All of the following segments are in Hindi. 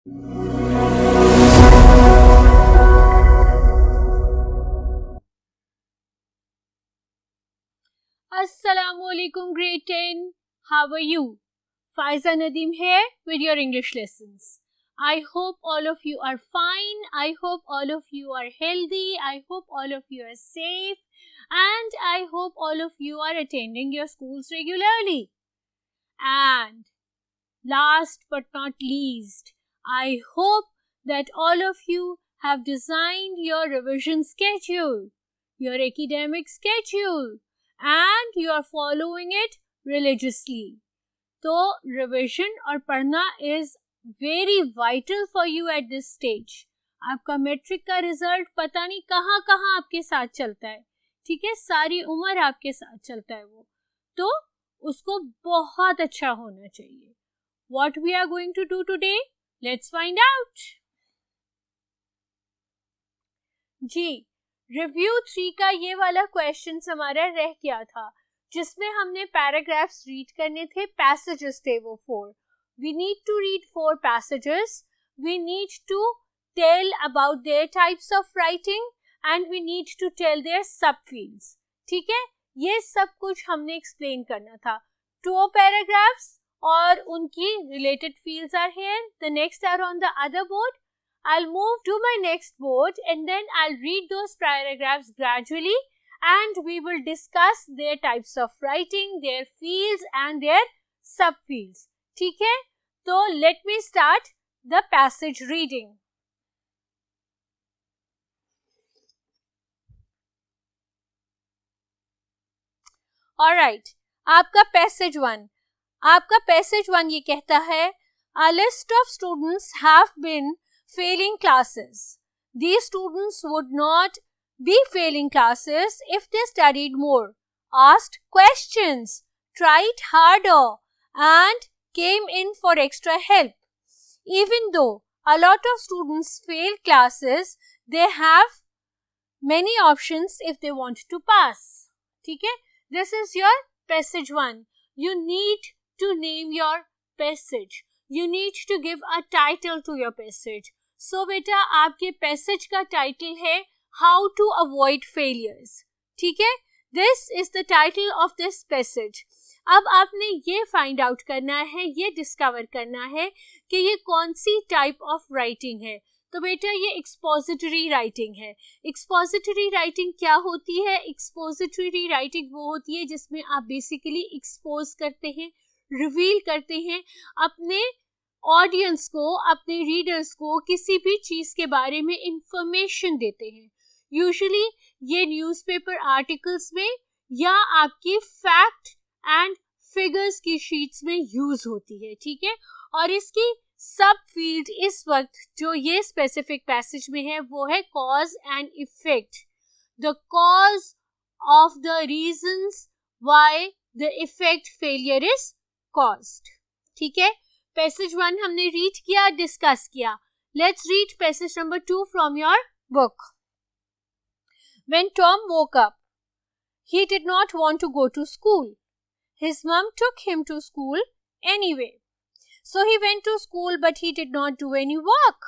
Assalamualaikum grade 10. How are you? Faiza Nadeem here with your English lessons. I hope all of you are fine. I hope all of you are healthy. I hope all of you are safe. And I hope all of you are attending your schools regularly. And last but not least, I hope that all of you have designed your revision schedule, your academic schedule, and you are following it religiously. तो revision और पढ़ना is very vital for you at this stage. आपका मैट्रिक का रिजल्ट पता नहीं कहाँ कहाँ आपके साथ चलता है, ठीक है, सारी उम्र आपके साथ चलता है वो, तो उसको बहुत अच्छा होना चाहिए. What we are going to do today? Let's find out. जी, रिव्यू 3 का ये वाला क्वेश्चन हमारा रह गया था, जिसमें हमने पैराग्राफ्स रीड करने थे, पैसेजेस थे वो 4. We need to read 4 passages. We need to tell about their types of writing and we need to tell their subfields. ठीक है, ये सब कुछ हमने explain करना था. 2 paragraphs और उनकी related fields are here. The next are on the other board. I'll move to my next board and then I'll read those paragraphs gradually and we will discuss their types of writing, their fields and their subfields. ठीक है, तो let me start the passage reading. Alright, आपका passage 1. आपका passage 1 ये कहता है, a list of students have been failing classes. These students would not be failing classes if they studied more, asked questions, tried harder, and came in for extra help. Even though a lot of students fail classes, they have many options if they want to pass. ठीक है? This is your passage 1. You need to name your passage. You need to give a title to your passage. So बेटा, आपके passage का title है How to Avoid Failures. ठीक है? This is the title of this passage. अब आपने ये find out करना है, ये discover करना है कि ये कौन सी type of writing है. तो बेटा ये expository writing है. Expository writing क्या होती है? Expository writing वो होती है जिसमें आप basically expose करते हैं, reveal करते हैं अपने ऑडियंस को, अपने रीडर्स को किसी भी चीज के बारे में इंफॉर्मेशन देते हैं. यूजुअली ये न्यूज़पेपर आर्टिकल्स में या आपकी फैक्ट एंड फिगर्स की शीट्स में यूज होती है. ठीक है, और इसकी सब फील्ड इस वक्त जो ये स्पेसिफिक पैसेज में है वो है cause and effect. The cause of the reasons why the effect failure is caused. ठीक है, पैसेज 1 हमने रीड किया, डिस्कस किया. Let's read passage number 2 from your book. When Tom woke up, he did not want to go to school. His mom took him to school anyway. So he went to school, but he did not do any work.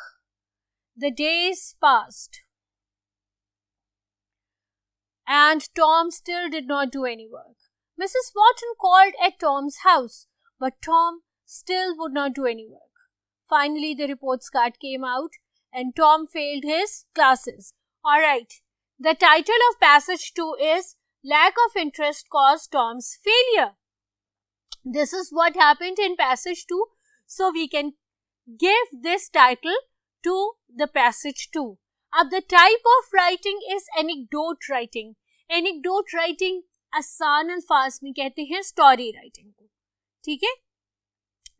The days passed, and Tom still did not do any work. Mrs. Wharton called at Tom's house, but Tom still would not do any work. Finally, the reports card came out, and Tom failed his classes. Alright, the title of passage 2 is Lack of Interest Caused Tom's Failure. This is what happened in passage 2. So we can give this title to the passage 2. अब the type of writing is anecdote writing. Anecdote writing आसान अल्फाज में कहते हैं स्टोरी राइटिंग को. ठीक है,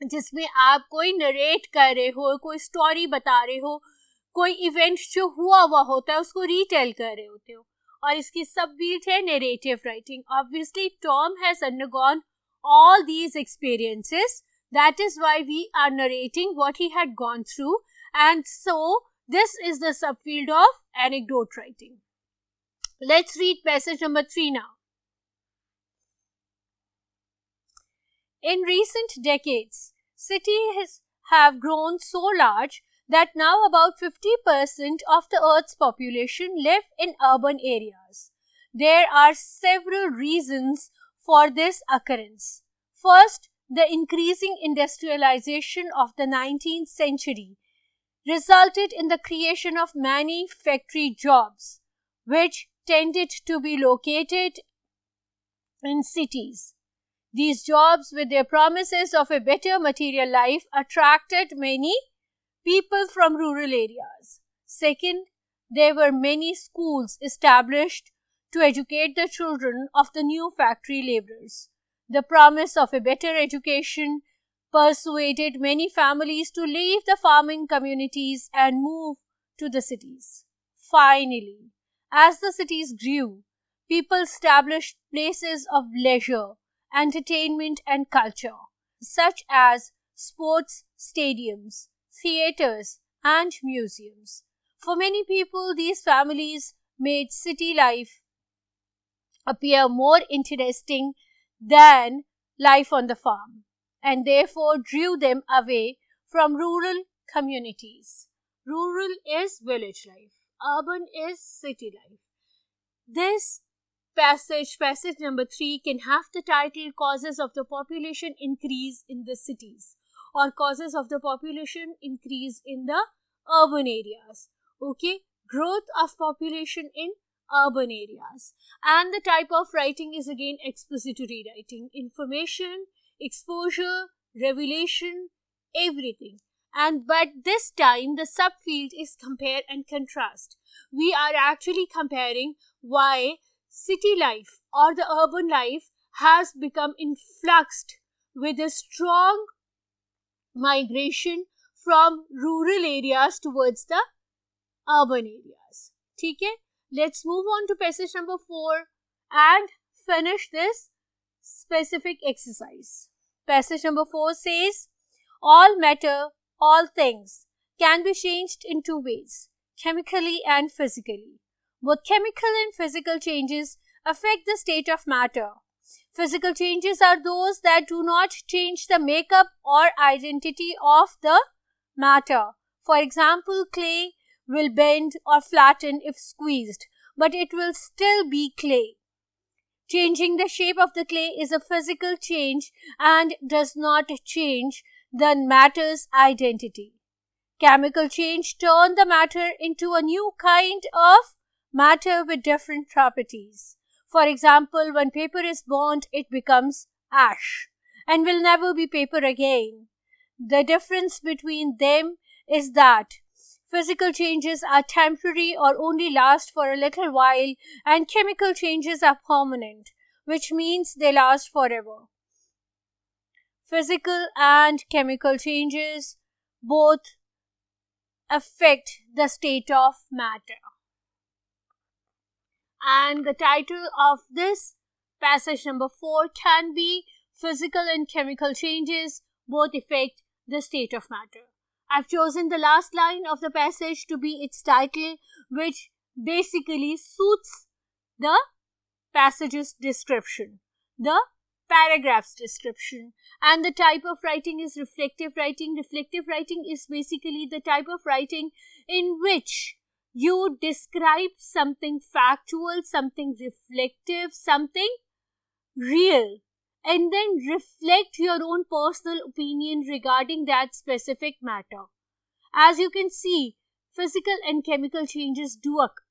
जिसमें आप कोई नरेट कर रहे हो, कोई स्टोरी बता रहे हो, कोई इवेंट जो हुआ होता है उसको रीटेल कर रहे होते हो. और इसकी सब फील्ड है narrative writing. Obviously Tom has undergone all these experiences. That is why we are narrating what he had gone through, and so this is the subfield of anecdote writing. Let's read passage number 3 now. In recent decades, cities have grown so large that now about 50% of the Earth's population live in urban areas. There are several reasons for this occurrence. First, the increasing industrialization of the 19th century resulted in the creation of many factory jobs, which tended to be located in cities. These jobs, with their promises of a better material life, attracted many people from rural areas. Second, there were many schools established to educate the children of the new factory laborers. The promise of a better education persuaded many families to leave the farming communities and move to the cities. Finally, as the cities grew, people established places of leisure, entertainment and culture, such as sports stadiums, theaters and museums. For many people, these families made city life appear more interesting than life on the farm, and therefore drew them away from rural communities. Rural is village life, urban is city life. This passage number 3, can have the title Causes of the Population Increase in the Cities, or Causes of the Population Increase in the Urban Areas. Okay, growth of population in urban areas. And the type of writing is again expository writing, information, exposure, revelation, everything. But this time the subfield is compare and contrast. We are actually comparing why city life or the urban life has become influxed with a strong migration from rural areas towards the urban areas. Okay? Let's move on to passage number 4 and finish this specific exercise. Passage number 4 says, all matter, all things can be changed in two ways, chemically and physically. Both chemical and physical changes affect the state of matter. Physical changes are those that do not change the makeup or identity of the matter. For example, clay will bend or flatten if squeezed, but it will still be clay. Changing the shape of the clay is a physical change and does not change the matter's identity. Chemical change turns the matter into a new kind of matter with different properties. For example, when paper is burnt, it becomes ash and will never be paper again. The difference between them is that physical changes are temporary or only last for a little while, and chemical changes are permanent, which means they last forever. Physical and chemical changes both affect the state of matter. And the title of this passage number 4 can be Physical and Chemical Changes both affect the state of matter. I've chosen the last line of the passage to be its title, which basically suits the passage's description, the paragraph's description. And the type of writing is reflective writing. Reflective writing is basically the type of writing in which you describe something factual, something reflective, something real, and then reflect your own personal opinion regarding that specific matter. As you can see, physical and chemical changes do occur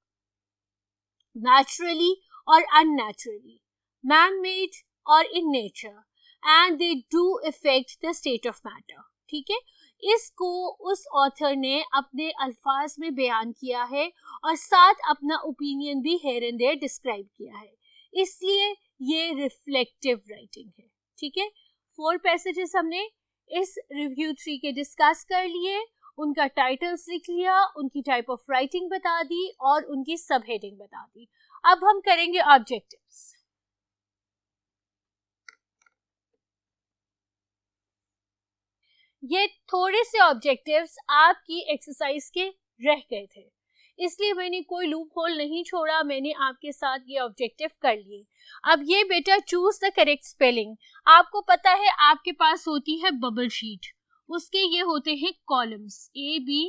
naturally or unnaturally, man-made or in nature, and they do affect the state of matter. ठीक है, इसको उस ऑथर ने अपने अल्फाज में बयान किया है और साथ अपना ओपिनियन भी हेयर एंड देयर डिस्क्राइब किया है, इसलिए ये रिफ्लेक्टिव राइटिंग है. ठीक है, 4 पैसेजेस हमने इस रिव्यू 3 के डिस्कस कर लिए, उनका टाइटल्स लिख लिया, उनकी टाइप ऑफ राइटिंग बता दी और उनकी सब हेडिंग बता दी. अब हम करेंगे ऑब्जेक्टिव्स. ये थोड़े से ऑब्जेक्टिव्स आपकी एक्सरसाइज के रह गए थे, इसलिए मैंने कोई लूप होल नहीं छोड़ा, मैंने आपके साथ ये ऑब्जेक्टिव कर लिए. अब ये बेटा चूज द करेक्ट स्पेलिंग. आपको पता है आपके पास होती है बबल शीट. उसके ये होते हैं कॉलम्स A, B,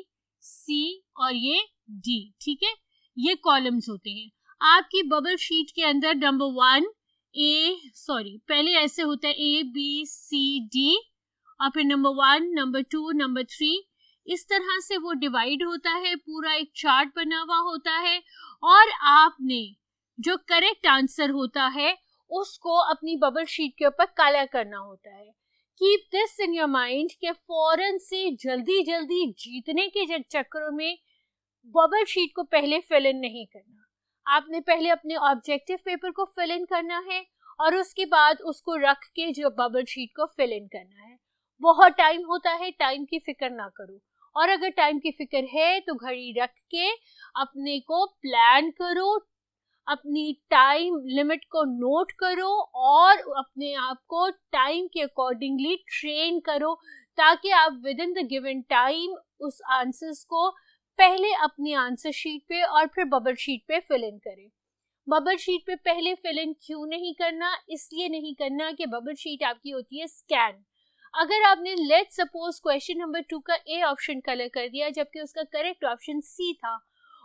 C और ये D, ठीक है, ये कॉलम्स होते हैं। आपकी बबल शीट के अंदर नंबर 1 पहले ऐसे होता है A, B, C, D और फिर नंबर 1, नंबर 2, नंबर 3, इस तरह से वो डिवाइड होता है, पूरा एक चार्ट बना हुआ होता है और आपने जो करेक्ट आंसर होता है उसको अपनी बबल शीट के ऊपर कलर करना होता है। Keep this in your mind कि फौरन से जल्दी जल्दी जीतने के चक्करों में बबल शीट को पहले फिल इन नहीं करना। आपने पहले अपने ऑब्जेक्टिव पेपर को फिल इन करना है और उसके बाद उसको रख के जो बबल शीट को फिल इन करना है। बहुत टाइम होता है, टाइम की फिक्र ना करो, और अगर टाइम की फिक्र है तो घड़ी रख के अपने को प्लान करो, अपनी टाइम लिमिट को नोट करो और अपने आप को टाइम के अकॉर्डिंगली ट्रेन करो ताकि आप with in the given time उस आंसर्स को पहले अपनी आंसर शीट पे और फिर बबल शीट पे फिल इन करें। बबल शीट पे पहले फिल इन क्यों नहीं करना? इसलिए नहीं करना कि बबल शीट आपकी होती है स्कैन। अगर आपने लेट्स सपोज क्वेश्चन नंबर 2 का ए ऑप्शन कलर कर दिया जबकि उसका करेक्ट ऑप्शन सी था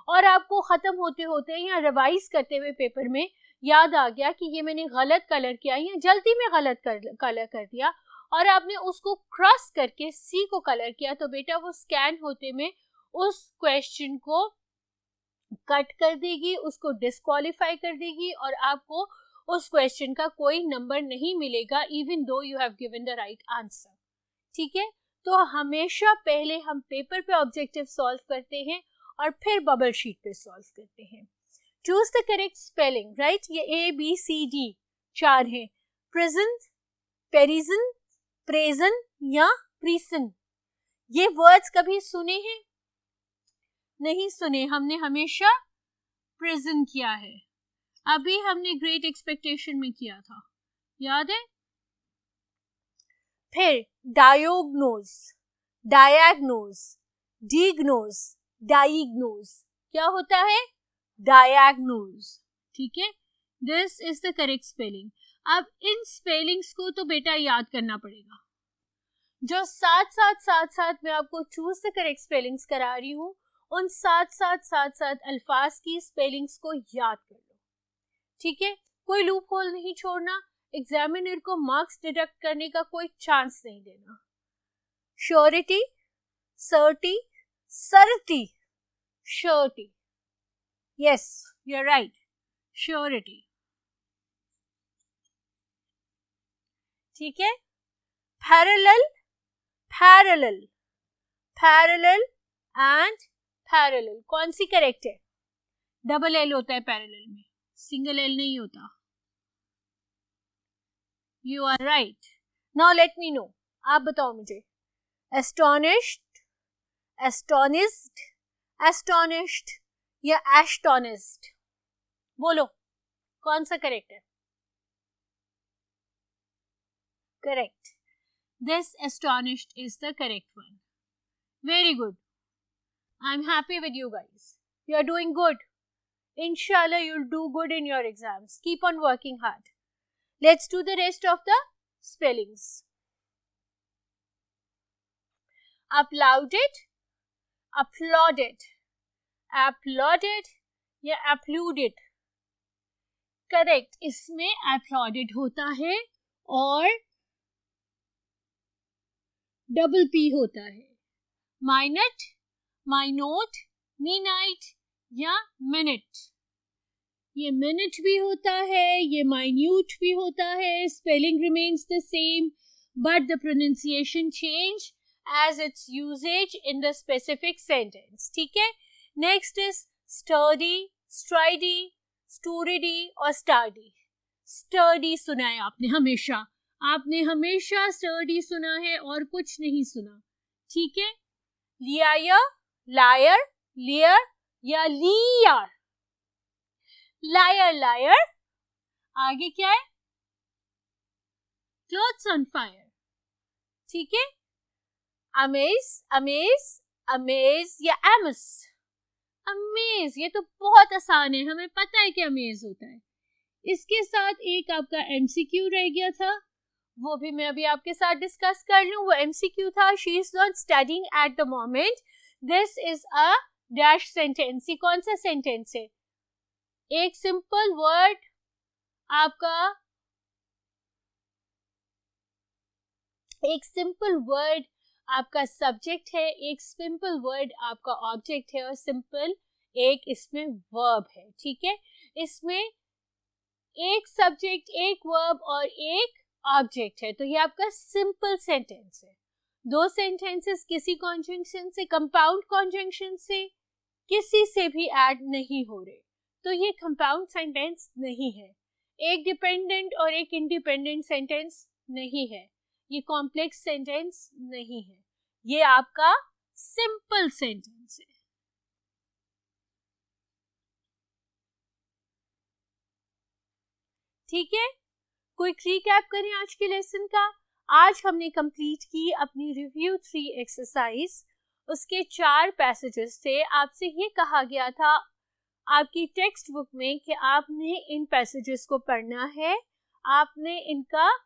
और आपको खत्म होते होते या रिवाइज करते हुए पेपर में याद आ गया कि ये मैंने गलत कलर किया या जल्दी में गलत कलर कर दिया और आपने उसको क्रॉस करके सी को कलर किया, तो बेटा वो स्कैन होते में उस क्वेश्चन को कट कर देगी, उसको डिस्क्वालीफाई कर देगी और आपको उस क्वेश्चन का कोई नंबर नहीं मिलेगा even though you have given the right answer. ठीक है, तो हमेशा पहले हम पेपर पे ऑब्जेक्टिव सॉल्व करते हैं और फिर बबल शीट पे सॉल्व करते हैं। Choose the correct spelling, right? ये A, B, C, D 4 है। प्रेजेंट, पेरिजन, प्रेजन या प्रीसन, ये वर्ड्स कभी सुने हैं? नहीं सुने, हमने हमेशा प्रेजेंट किया है। अभी हमने ग्रेट एक्सपेक्टेशन में किया था, याद है? फिर डायोग्नोज, डायग्नोज, डिग्नोज, डाइग्नोज, क्या होता है? डायग्नोज। ठीक है, this is the correct spelling. अब इन स्पेलिंग्स को तो बेटा याद करना पड़ेगा। जो साथ मैं आपको चूज द करेक्ट स्पेलिंग्स करा रही हूँ उन साथ अल्फाज की स्पेलिंग्स को याद कर लो। ठीक है, कोई लूप होल नहीं छोड़ना, एग्जामिनर को मार्क्स डिडक्ट करने का कोई चांस नहीं देना। श्योरिटी, सर्टी, सर्टी, surety, yes you are right, surety. ठीक है, parallel, parallel, parallel and parallel, कौन सी करेक्ट है? डबल एल होता है पैरेलल में, सिंगल एल नहीं होता। You are right. Now let me know, आप बताओ मुझे, एस्टोनिश्ड, एस्टोनिस्ड, एस्टोनिश्ड या एस्टोनिस्ड, बोलो कौन सा करेक्ट है? Correct, this astonished is the correct one. Very good, I'm happy with you guys. You are doing good. Inshallah, you'll do good in your exams. Keep on working hard. Let's do the rest of the spellings. Applauded, applauded, applauded या applauded. Correct. इसमें applauded होता है और double P होता है। Minute, माइनोट, मिनाइट या मिनट, ये मिनट भी होता है, ये माइन्यूट भी होता है। Spelling remains the same but the pronunciation change as its usages in the specific sentence. ठीक है, next is sturdy, stridy, sturidy और स्टार्डी। स्टर्डी सुना है आपने हमेशा, आपने हमेशा स्टर्डी सुना है और कुछ नहीं सुना। ठीक है, लियायर, लायर, लियर या लियर, लायर, लायर। आगे क्या है? Clothes on fire. ठीक है, अमेज, अमेज, अमेज या एमस, अमेज, ये तो बहुत आसान है, हमें पता है कि अमेज होता है। इसके साथ एक आपका एमसीक्यू रह गया था, वो भी मैं अभी आपके साथ डिस्कस कर लूं। वो MCQ था, she is not studying at the moment, this is a dash sentence. ये कौन सा सेंटेंस है? एक सिंपल वर्ड आपका, एक सिंपल वर्ड आपका सब्जेक्ट है, एक सिंपल वर्ड आपका ऑब्जेक्ट है और सिंपल एक इसमें वर्ब है। ठीक है, इसमें एक सब्जेक्ट, एक वर्ब और एक ऑब्जेक्ट है, तो ये आपका सिंपल सेंटेंस है। दो सेंटेंसेस किसी कॉन्जंक्शन से, कंपाउंड कॉन्जंक्शन से, किसी से भी ऐड नहीं हो रहे, तो ये कंपाउंड सेंटेंस नहीं है। एक डिपेंडेंट और एक इंडिपेंडेंट सेंटेंस नहीं है, ये कॉम्प्लेक्स सेंटेंस नहीं है, ये आपका सिंपल सेंटेंस है। ठीक है, क्विक रिकैप करें आज के लेसन का। आज हमने कंप्लीट की अपनी रिव्यू 3 एक्सरसाइज। उसके 4 पैसेजेस थे। आपसे ये कहा गया था आपकी टेक्स्ट बुक में कि आपने इन पैसेजेस को पढ़ना है, आपने इनका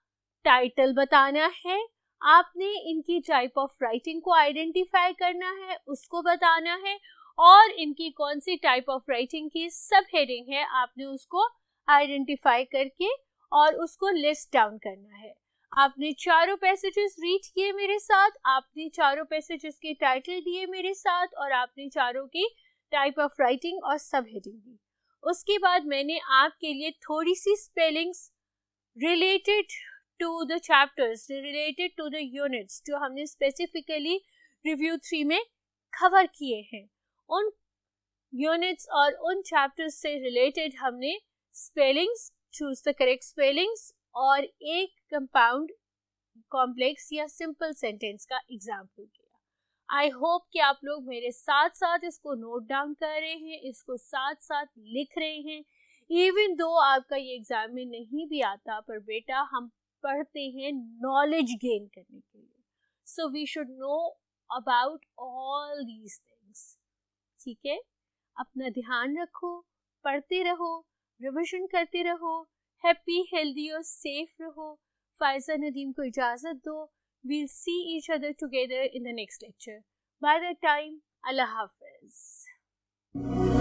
टाइटल बताना है, आपने इनकी टाइप ऑफ राइटिंग को आइडेंटिफाई करना है, उसको बताना है, और इनकी कौन सी टाइप ऑफ राइटिंग की सब हेडिंग है आपने उसको आइडेंटिफाई करके और उसको लिस्ट डाउन करना है। आपने चारों पैसेजेस रीड किए मेरे साथ, आपने चारों पैसेजेस के टाइटल दिए मेरे साथ, और आपने चारों की टाइप ऑफ राइटिंग और सब हेडिंग दी। उसके बाद मैंने आपके लिए थोड़ी सी spellings related to the chapters, related to the units जो हमने स्पेसिफिकली रिव्यू 3 में कवर किए हैं, उन यूनिट्स और उन चैप्टर्स से रिलेटेड हमने spellings, choose the correct spellings और एक कंपाउंड, कॉम्प्लेक्स या सिंपल सेंटेंस का एग्जाम्पल किया। आई होप कि आप लोग मेरे साथ साथ इसको नोट डाउन कर रहे हैं, इसको साथ साथ लिख रहे हैं। इवन दो आपका ये एग्जाम में नहीं भी आता, पर बेटा हम पढ़ते हैं नॉलेज गेन करने के लिए, so we should know about all these things. ठीक है, अपना ध्यान रखो, पढ़ते रहो, रिविजन करते रहो, हैप्पी, हेल्दी और सेफ रहो। फायजा नदीम को इजाजत दो। We'll see each other together in the next lecture. By that time, अल्लाह हाफिज।